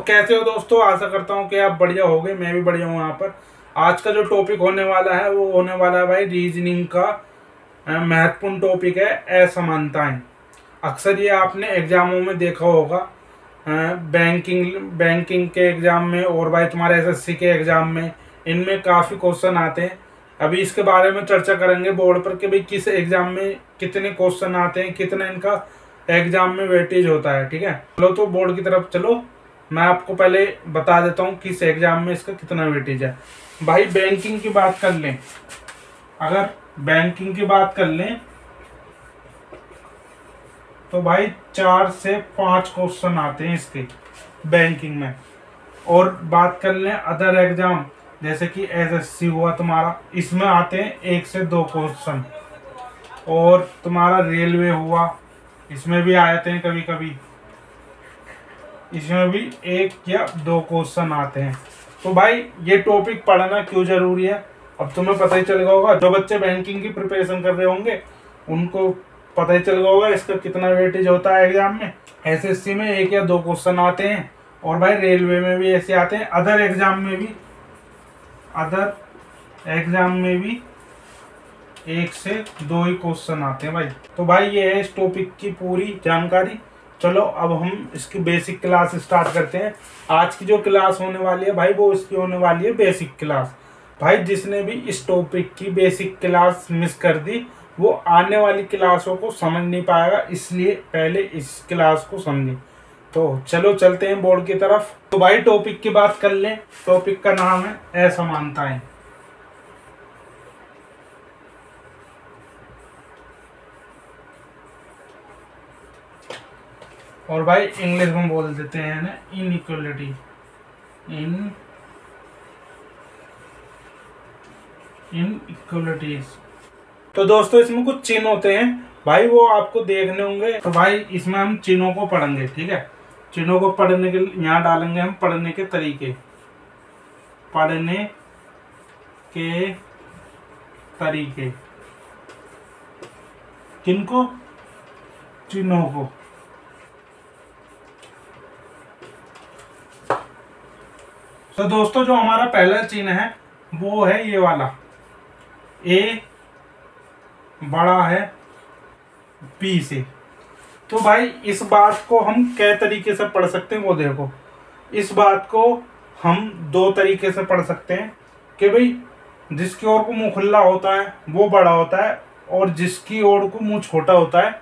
कैसे हो दोस्तों, आशा करता हूँ कि आप बढ़िया होगे। मैं भी बढ़िया हूँ। यहाँ पर आज का जो टॉपिक होने वाला है वो होने वाला है भाई रीजनिंग का महत्वपूर्ण टॉपिक है असमानताएं। अक्सर ये आपने एग्जामों में देखा होगा, बैंकिंग के एग्जाम में और भाई तुम्हारे एसएससी के एग्जाम में इनमें काफ़ी क्वेश्चन आते हैं। अभी इसके बारे में चर्चा करेंगे बोर्ड पर कि भाई किस एग्जाम में कितने क्वेश्चन आते हैं, कितना इनका एग्जाम में वेटेज होता है। ठीक है, चलो तो बोर्ड की तरफ चलो। मैं आपको पहले बता देता हूँ किस एग्जाम में इसका कितना वेटेज है। भाई बैंकिंग की बात कर लें, अगर बैंकिंग की बात कर लें तो भाई 4 से 5 क्वेश्चन आते हैं इसके बैंकिंग में। और बात कर लें अदर एग्जाम जैसे कि एसएससी हुआ तुम्हारा, इसमें आते हैं 1 से 2 क्वेश्चन। और तुम्हारा रेलवे हुआ, इसमें भी आते हैं कभी कभी, इसमें भी 1 या 2 क्वेश्चन आते हैं। तो भाई ये टॉपिक पढ़ना क्यों जरूरी है अब तुम्हें पता ही चल गया होगा। जो बच्चे बैंकिंग की प्रिपरेशन कर रहे होंगे उनको पता ही चल गया होगा इसका कितना वेटेज होता है एग्जाम में। एसएससी में 1 या 2 क्वेश्चन आते हैं और भाई रेलवे में भी ऐसे आते हैं। अदर एग्जाम में भी 1 से 2 ही क्वेश्चन आते हैं भाई। तो भाई ये है इस टॉपिक की पूरी जानकारी। चलो अब हम इसकी बेसिक क्लास स्टार्ट करते हैं। आज की जो क्लास होने वाली है भाई वो इसकी होने वाली है बेसिक क्लास। भाई जिसने भी इस टॉपिक की बेसिक क्लास मिस कर दी वो आने वाली क्लासों को समझ नहीं पाएगा, इसलिए पहले इस क्लास को समझें। तो चलो चलते हैं बोर्ड की तरफ। तो भाई टॉपिक की बात कर लें। टॉपिक का नाम है असमानताएं। और भाई इंग्लिश में बोल देते हैं ना इनइक्वलिटी, इनइक्वलिटीज। तो दोस्तों इसमें कुछ चिन्ह होते हैं भाई, वो आपको देखने होंगे। तो भाई इसमें हम चिन्हों को पढ़ेंगे। ठीक है, चिन्हों को पढ़ने के यहाँ डालेंगे हम पढ़ने के तरीके। किनको? चिन्हों को। तो दोस्तों जो हमारा पहला चिन्ह है वो है ये वाला, ए बड़ा है बी से। तो भाई इस बात को हम कै तरीके से पढ़ सकते हैं वो देखो। इस बात को हम 2 तरीके से पढ़ सकते हैं कि भाई जिसकी ओर को मुंह खुला होता है वो बड़ा होता है और जिसकी ओर को मुंह छोटा होता है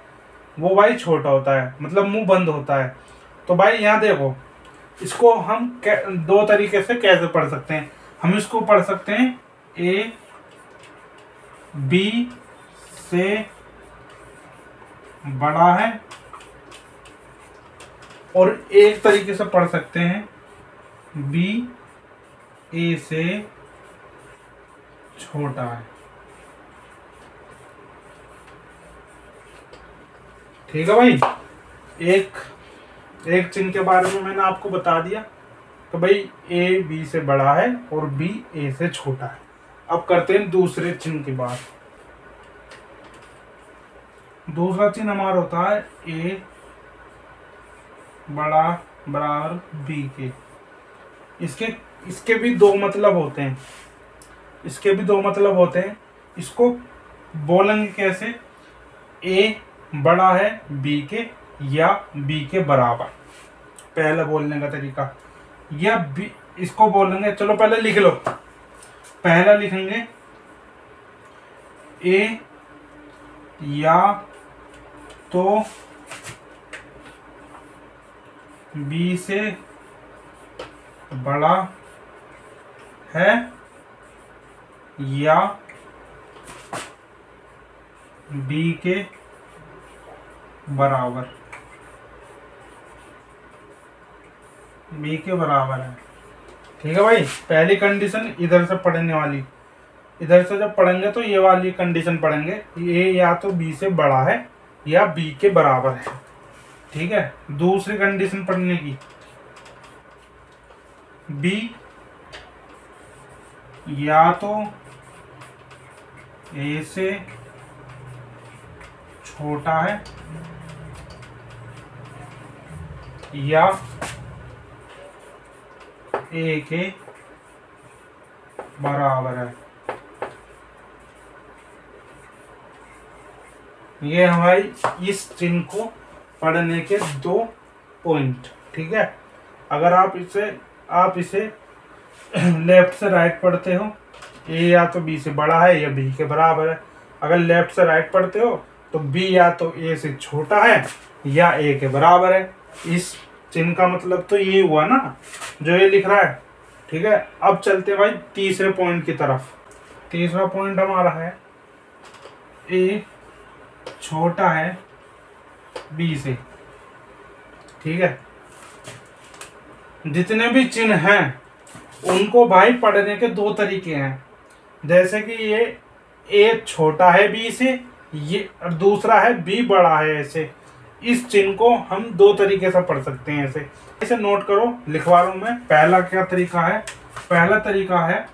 वो भाई छोटा होता है, मतलब मुंह बंद होता है। तो भाई यहाँ देखो, इसको हम 2 तरीके से कैसे पढ़ सकते हैं। हम इसको पढ़ सकते हैं ए बी से बड़ा है, और एक तरीके से पढ़ सकते हैं बी ए से छोटा है। ठीक है भाई, एक चिन्ह के बारे में मैंने आपको बता दिया तो भाई ए बी से बड़ा है और बी ए से छोटा है। अब करते हैं दूसरे चिन्ह की बात। दूसरा चिन्ह हमारा होता है ए बड़ा बराबर बी के। इसके भी 2 मतलब होते हैं। इसको बोलेंगे कैसे? ए बड़ा है बी के या बी के बराबर, पहला बोलने का तरीका। या बी, इसको बोलेंगे, चलो पहले लिख लो। पहला लिखेंगे ए या तो बी से बड़ा है या बी के बराबर है। ठीक है भाई, पहली कंडीशन इधर से पढ़ने वाली। इधर से जब पढ़ेंगे तो ये वाली कंडीशन पढ़ेंगे, ए या तो बी से बड़ा है या बी के बराबर है। ठीक है, दूसरी कंडीशन पढ़ने की, बी या तो ए से छोटा है या ए के बराबर है। ये हमारी इस चिन्ह को पढ़ने के 2 पॉइंट। ठीक है, अगर आप इसे लेफ्ट से राइट पढ़ते हो, ए या तो बी से बड़ा है या बी के बराबर है। अगर लेफ्ट से राइट पढ़ते हो तो बी या तो ए से छोटा है या ए के बराबर है। इस चिन्ह का मतलब तो ये हुआ ना जो ये लिख रहा है। ठीक है, अब चलते भाई तीसरे पॉइंट की तरफ। तीसरा पॉइंट हमारा है ए छोटा है बी से। ठीक है, जितने भी चिन्ह हैं उनको भाई पढ़ने के 2 तरीके हैं। जैसे कि ये ए छोटा है बी से, ये और दूसरा है बी बड़ा है ऐसे। इस चिन्ह को हम 2 तरीके से पढ़ सकते हैं ऐसे। इसे नोट करो, लिखवा लूं मैं। पहला क्या तरीका है? पहला तरीका है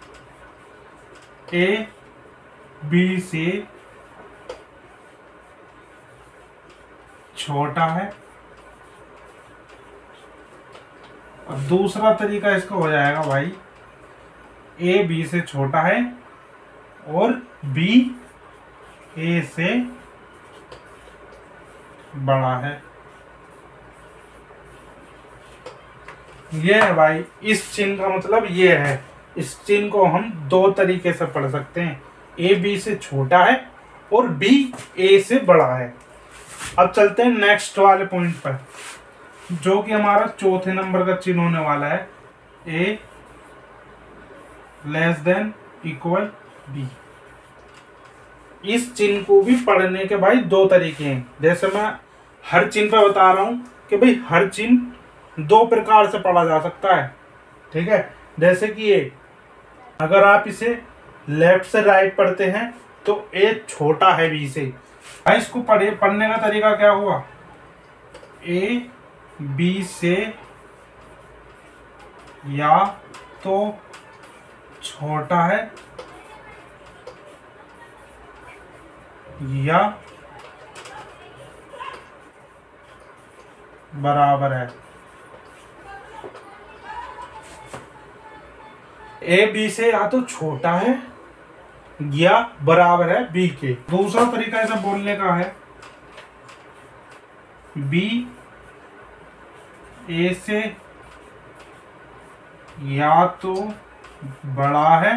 ए बी से छोटा है, और दूसरा तरीका इसका हो जाएगा भाई ए बी से छोटा है और बी ए से बड़ा है। ये है भाई इस चिन्ह का मतलब ये है। इस चिन्ह को हम 2 तरीके से पढ़ सकते हैं, ए बी से छोटा है और बी ए से बड़ा है। अब चलते हैं नेक्स्ट वाले पॉइंट पर, जो कि हमारा चौथे नंबर का चिन्ह होने वाला है ए लेस देन इक्वल बी। इस चिन्ह को भी पढ़ने के भाई 2 तरीके हैं। जैसे मैं हर चिन्ह पे बता रहा हूं कि भाई हर चिन्ह 2 प्रकार से पढ़ा जा सकता है। ठीक है, जैसे कि ये अगर आप इसे लेफ्ट से राइट पढ़ते हैं तो ए छोटा है बी से। भाई इसको पढ़ने का तरीका क्या हुआ? ए बी से या तो छोटा है या बराबर है। ए बी से या तो छोटा है या बराबर है बी के। दूसरा तरीका ऐसा बोलने का है बी ए से या तो बड़ा है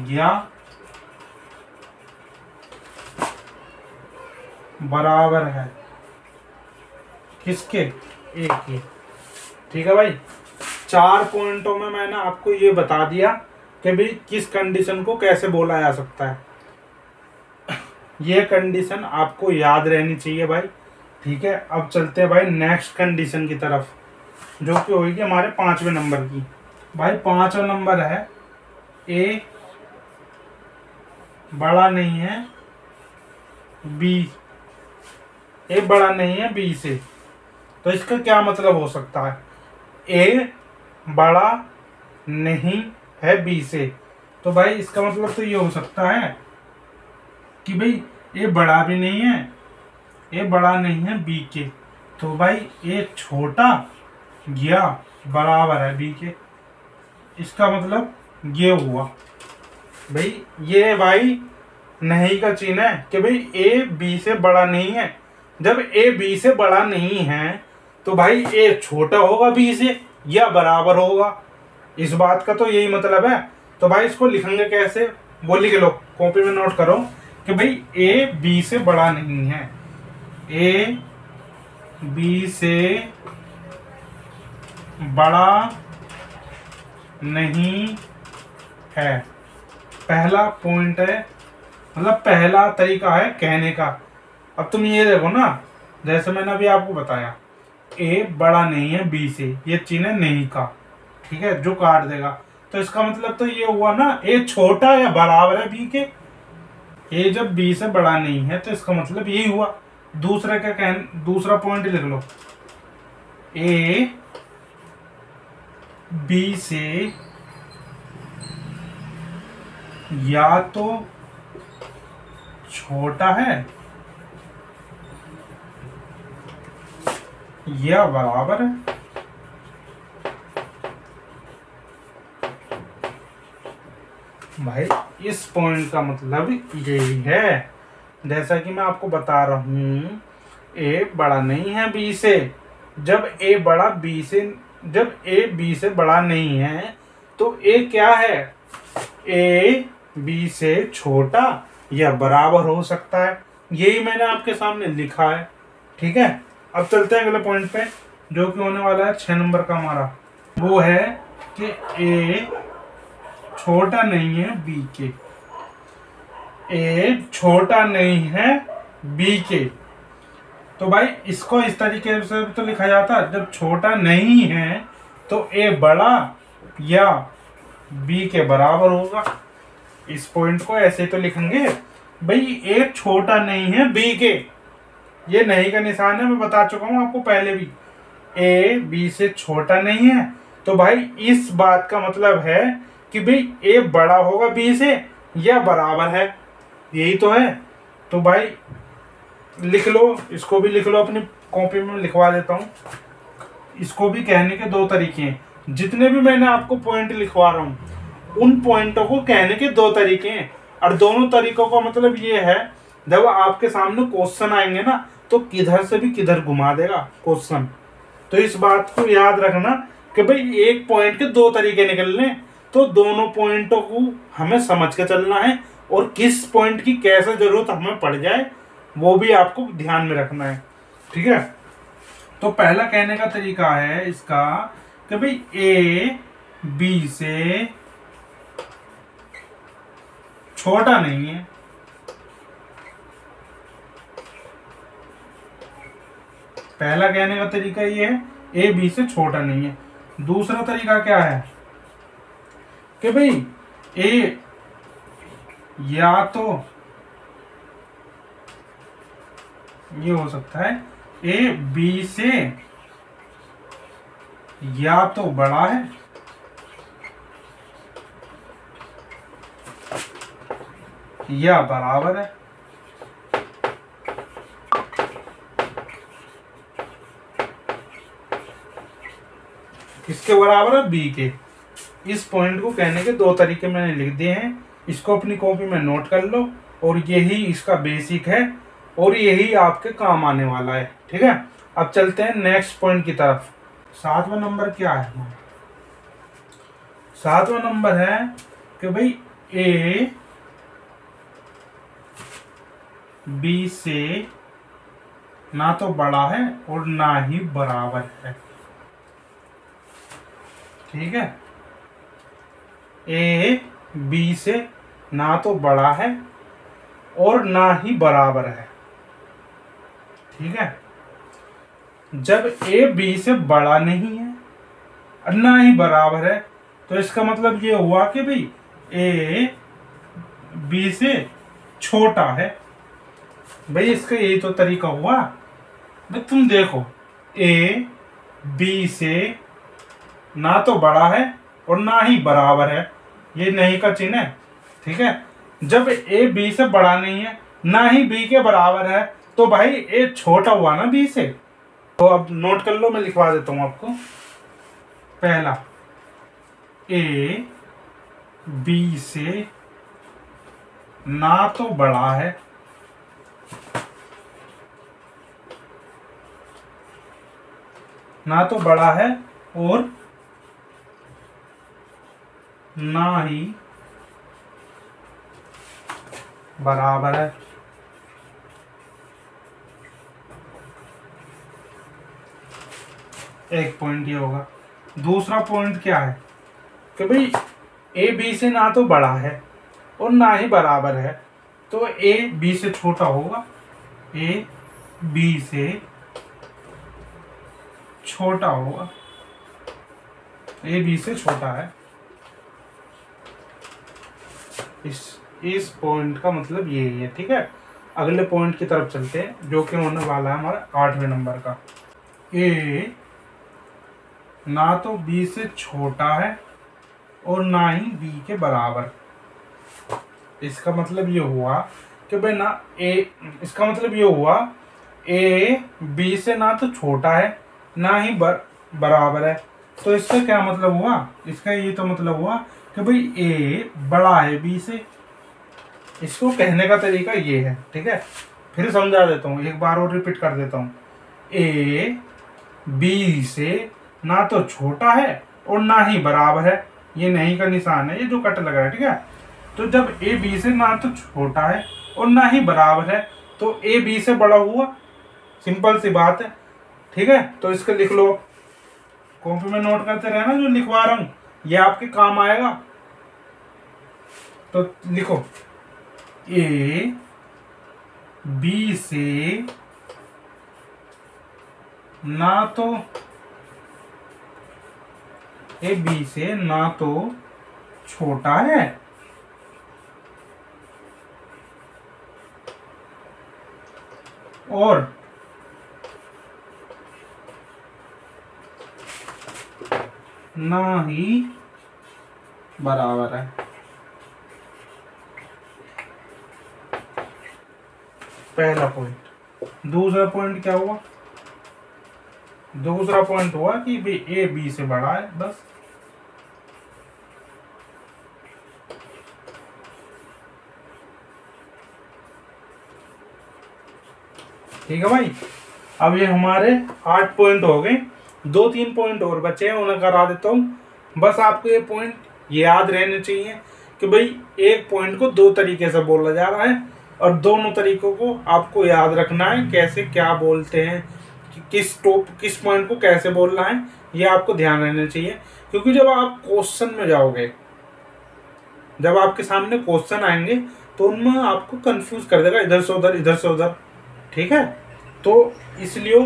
या बराबर है किसके? ए के। ठीक है भाई, 4 पॉइंटों में मैंने आपको ये बता दिया कि भाई किस कंडीशन को कैसे बोला जा सकता है। ये कंडीशन आपको याद रहनी चाहिए भाई। ठीक है, अब चलते हैं भाई नेक्स्ट कंडीशन की तरफ, जो कि होगी हमारे 5वें नंबर की। भाई 5वां नंबर है ए बड़ा नहीं है बी, ए बड़ा नहीं है बी से। तो इसका क्या मतलब हो सकता है? ए बड़ा नहीं है बी से, तो भाई इसका मतलब तो ये हो सकता है कि भाई ए बड़ा भी नहीं है, ए बड़ा नहीं है बी के, तो भाई ए छोटा या बराबर है बी के। इसका मतलब ये हुआ भाई, ये भाई नहीं का चिन्ह है कि भाई ए बी से बड़ा नहीं है। जब ए बी से बड़ा नहीं है तो भाई ए छोटा होगा बी से या बराबर होगा। इस बात का तो यही मतलब है। तो भाई इसको लिखेंगे कैसे, वो लिख लो, कॉपी में नोट करो कि भाई ए बी से बड़ा नहीं है, ए बी से बड़ा नहीं है। पहला पॉइंट है, मतलब पहला तरीका है कहने का। अब तुम ये देखो ना, जैसे मैंने अभी आपको बताया ए बड़ा नहीं है बी से, ये चिन्ह है नहीं का। ठीक है, जो काट देगा, तो इसका मतलब तो ये हुआ ना ए छोटा या बराबर है बी के। ए जब बी से बड़ा नहीं है तो इसका मतलब यही हुआ। दूसरा क्या दूसरा पॉइंट लिख लो, ए बी से या तो छोटा है या बराबर है। भाई इस पॉइंट का मतलब यही है, जैसा कि मैं आपको बता रहा हूं, ए बड़ा नहीं है बी से। जब ए बड़ा बी से, जब ए बी से बड़ा नहीं है तो ए क्या है, ए बी से छोटा या बराबर हो सकता है। यही मैंने आपके सामने लिखा है। ठीक है, अब चलते हैं अगले पॉइंट पे, जो कि होने वाला है 6 नंबर का हमारा। वो है कि ए छोटा नहीं है बी के। ए छोटा नहीं है बी के। तो भाई इसको इस तरीके से तो लिखा जाता है, जब छोटा नहीं है तो ए बड़ा या बी के बराबर होगा। इस पॉइंट को ऐसे तो लिखेंगे, भाई ए छोटा नहीं है बी के। ये नहीं का निशान है, मैं बता चुका हूं आपको पहले भी। ए बी से छोटा नहीं है तो भाई इस बात का मतलब है कि भाई ए बड़ा होगा बी से या बराबर है, यही तो है। तो भाई लिख लो, इसको भी लिख लो, अपनी कॉपी में लिखवा देता हूँ। इसको भी कहने के दो तरीके हैं। जितने भी मैंने आपको पॉइंट लिखवा रहा हूँ उन पॉइंटों को कहने के दो तरीके हैं, और दोनों तरीकों का मतलब ये है, जब आपके सामने क्वेश्चन आएंगे ना तो किधर से भी किधर घुमा देगा क्वेश्चन। तो इस बात को याद रखना कि भाई एक पॉइंट के दो तरीके निकलने, तो दोनों पॉइंटों को हमें समझ के चलना है, और किस पॉइंट की कैसे जरूरत हमें पड़ जाए वो भी आपको ध्यान में रखना है। ठीक है, तो पहला कहने का तरीका है इसका कि भाई ए बी से छोटा नहीं है। पहला कहने का तरीका ये है, ए बी से छोटा नहीं है। दूसरा तरीका क्या है कि भाई ए या तो ये हो सकता है, ए बी से या तो बड़ा है या बराबर है। किसके बराबर है, बी के। इस पॉइंट को कहने के दो तरीके मैंने लिख दिए हैं, इसको अपनी कॉपी में नोट कर लो, और यही इसका बेसिक है और यही आपके काम आने वाला है। ठीक है, अब चलते हैं नेक्स्ट पॉइंट की तरफ। 7वां नंबर क्या है, 7वां नंबर है कि भाई ए बी से ना तो बड़ा है और ना ही बराबर है। ठीक है, ए बी से ना तो बड़ा है और ना ही बराबर है। ठीक है, जब ए बी से बड़ा नहीं है और ना ही बराबर है तो इसका मतलब ये हुआ कि भाई ए बी से छोटा है। भाई इसका यही तो तरीका हुआ। भाई तुम देखो, ए बी से ना तो बड़ा है और ना ही बराबर है, ये नहीं का चिन्ह है। ठीक है, जब ए बी से बड़ा नहीं है ना ही बी के बराबर है तो भाई ए छोटा हुआ ना बी से। तो अब नोट कर लो, मैं लिखवा देता हूं आपको। पहला, ए बी से ना तो बड़ा है और ना ही बराबर है। एक पॉइंट ये होगा। दूसरा पॉइंट क्या है कि भाई ए बी से ना तो बड़ा है और ना ही बराबर है, तो ए बी से छोटा होगा। ए बी से छोटा होगा, ए बी से छोटा है। इस पॉइंट का मतलब यही है। ठीक है, अगले पॉइंट की तरफ चलते हैं, जो कि होने वाला है हमारा 8वें नंबर का। ए ना तो बी से छोटा है और ना ही बी के बराबर। इसका मतलब ये हुआ कि भाई ना ए, इसका मतलब ये हुआ ए बी से ना तो छोटा है ना ही बराबर है। तो इसका क्या मतलब हुआ, इसका ये तो मतलब हुआ कि भाई ए बड़ा है बी से। इसको कहने का तरीका ये है, ठीक है। फिर समझा देता हूँ, एक बार और रिपीट कर देता हूँ। ए बी से ना तो छोटा है और ना ही बराबर है। ये नहीं का निशान है, ये जो कट लगा है, ठीक है। तो जब ए बी से ना तो छोटा है और ना ही बराबर है, तो ए बी से बड़ा हुआ। सिंपल सी बात है, ठीक है। तो इसको लिख लो, कॉपी में नोट करते रहना जो लिखवा रहा हूं, ये आपके काम आएगा। तो लिखो, ए बी से ना तो ए बी से ना तो छोटा है और ना ही बराबर है। पहला पॉइंट। दूसरा पॉइंट क्या हुआ, दूसरा पॉइंट हुआ कि भाई ए बी से बड़ा है, बस। ठीक है भाई। अब ये हमारे 8 पॉइंट हो गए, 2-3 पॉइंट और बचे हैं, उन्हें करा देता हूँ। बस आपको ये पॉइंट याद रहने चाहिए कि भाई एक पॉइंट को 2 तरीके से बोला जा रहा है और दोनों तरीकों को आपको याद रखना है, कैसे क्या बोलते हैं, किस पॉइंट को कैसे बोलना है, ये आपको ध्यान रहना चाहिए। क्योंकि जब आप क्वेश्चन में जाओगे, जब आपके सामने क्वेश्चन आएंगे तो उनमें आपको कंफ्यूज कर देगा, इधर से उधर इधर से उधर, ठीक है। तो इसलिए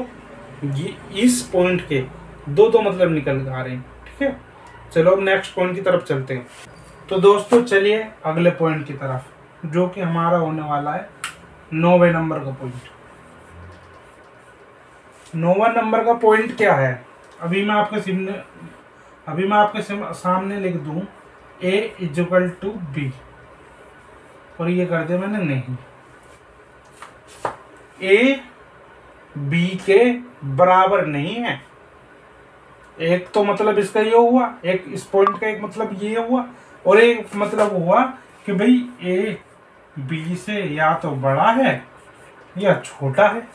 ये इस पॉइंट के दो मतलब निकल आ रहे हैं, ठीक है। चलो अब नेक्स्ट पॉइंट की तरफ चलते हैं। तो दोस्तों चलिए अगले पॉइंट की तरफ, जो कि हमारा होने वाला है 9वें नंबर का पॉइंट। 9वां नंबर का पॉइंट क्या है, अभी मैं आपके सामने लिख दूं a = b, और ये कर दे मैंने नहीं। a b के बराबर नहीं है। एक तो मतलब इसका ये हुआ, एक इस पॉइंट का एक मतलब ये हुआ, और एक मतलब हुआ कि भाई a b से या तो बड़ा है या छोटा है।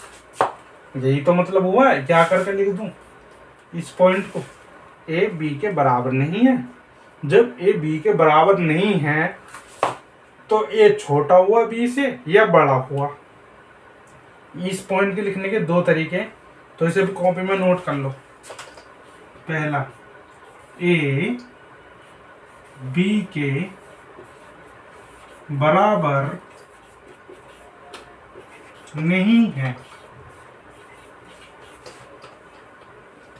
यही तो मतलब हुआ है। क्या करके लिख दूं इस पॉइंट को, a b के बराबर नहीं है। जब a b के बराबर नहीं है तो a छोटा हुआ b से या बड़ा हुआ। इस पॉइंट के लिखने के 2 तरीके हैं, तो इसे भी कॉपी में नोट कर लो। पहला, a b के बराबर नहीं है,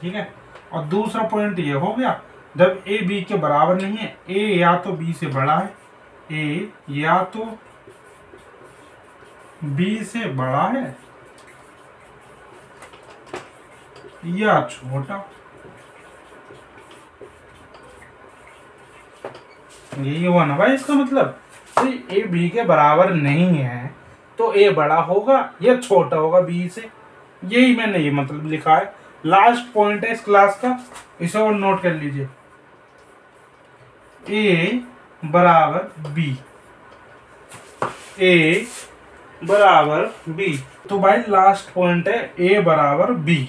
ठीक है। और दूसरा पॉइंट ये हो गया, जब a b के बराबर नहीं है, a या तो b से बड़ा है, a या तो b से बड़ा है या छोटा। यही हुआ ना भाई इसका मतलब, ए बी के बराबर नहीं है तो ए बड़ा होगा या छोटा होगा बी से। यही मैंने ये मतलब लिखा है। लास्ट पॉइंट है इस क्लास का, इसे और नोट कर लीजिए। ए बराबर बी, ए बराबर बी। तो भाई लास्ट पॉइंट है ए बराबर बी।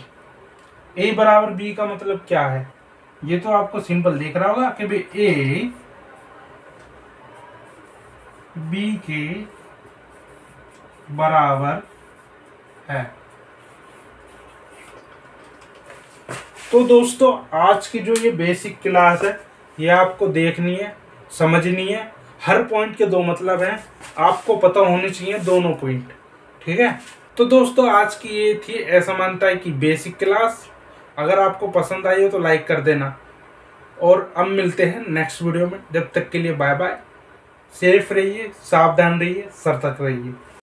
ए बराबर बी का मतलब क्या है, ये तो आपको सिंपल दिख रहा होगा कि भाई ए बी के बराबर है। तो दोस्तों आज की जो ये बेसिक क्लास है, ये आपको देखनी है, समझनी है। हर पॉइंट के 2 मतलब हैं, आपको पता होने चाहिए दोनों पॉइंट, ठीक है। तो दोस्तों आज की ये थी ऐसा मानता है कि बेसिक क्लास। अगर आपको पसंद आई हो तो लाइक कर देना, और अब मिलते हैं नेक्स्ट वीडियो में। जब तक के लिए बाय बाय। सेफ रहिए, सावधान रहिए, सतर्क रहिए।